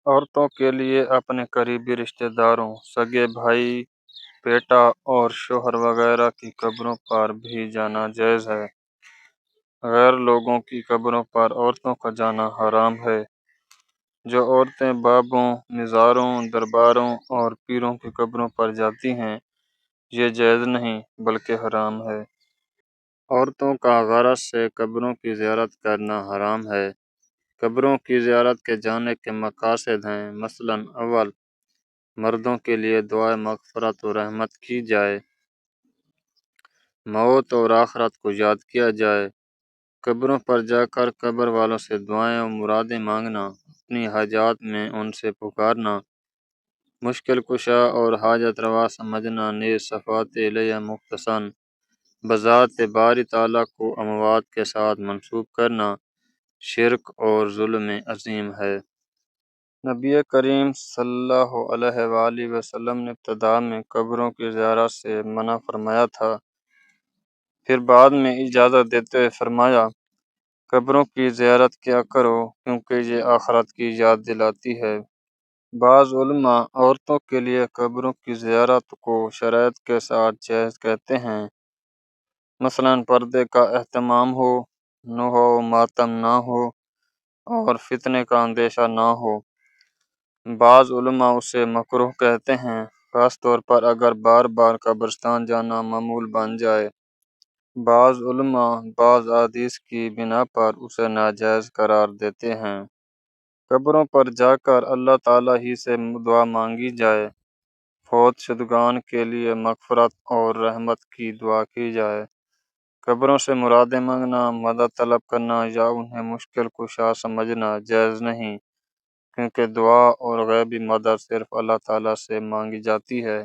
عورتوں کے لیے اپنے قریبی رشتہ داروں، سگے بھائی، بیٹا اور شوہر وغیرہ کی قبروں پر بھی جانا جائز ہے۔ غیر لوگوں کی قبروں پر عورتوں کا جانا حرام ہے۔ جو عورتیں بابوں، مزاروں، درباروں اور پیروں کی قبروں پر جاتی ہیں، یہ جائز نہیں بلکہ حرام ہے۔ عورتوں کا غرض سے قبروں کی زیارت کرنا حرام ہے۔ قبروں کی زیارت کے جانے کے مقاصد ہیں، مثلاً اول، مردوں کے لیے دعائے مغفرت و رحمت کی جائے، موت اور آخرت کو یاد کیا جائے، قبروں پر جا کر قبر والوں سے دعائیں و مرادیں مانگنا، اپنی حاجات میں ان سے پکارنا، مشکل کشا اور حاجت روا سمجھنا، نیز صفات الیہ مختصاً بذات باری تعالیٰ کو اموات کے ساتھ منسوب کرنا شرک اور ظلم عظیم ہے۔ نبی کریم صلی اللہ علیہ وآلہ وسلم نے ابتدا میں قبروں کی زیارت سے منع فرمایا تھا، پھر بعد میں اجازت دیتے ہوئے فرمایا، قبروں کی زیارت کیا کرو کیونکہ یہ آخرت کی یاد دلاتی ہے۔ بعض علماء عورتوں کے لیے قبروں کی زیارت کو شرائط کے ساتھ جائز کہتے ہیں، مثلاً پردے کا اہتمام ہو، نوحہ و ماتم نہ ہو اور فتنے کا اندیشہ نہ ہو۔ بعض علماء اسے مکروہ کہتے ہیں، خاص طور پر اگر بار بار قبرستان جانا معمول بن جائے۔ بعض علماء بعض احادیث کی بنا پر اسے ناجائز قرار دیتے ہیں۔ قبروں پر جا کر اللہ تعالیٰ ہی سے دعا مانگی جائے، فوت شدگان کے لیے مغفرت اور رحمت کی دعا کی جائے۔ قبروں سے مرادیں مانگنا، مدد طلب کرنا یا انہیں مشکل کشا سمجھنا جائز نہیں، کیونکہ دعا اور غیبی مدد صرف اللہ تعالیٰ سے مانگی جاتی ہے۔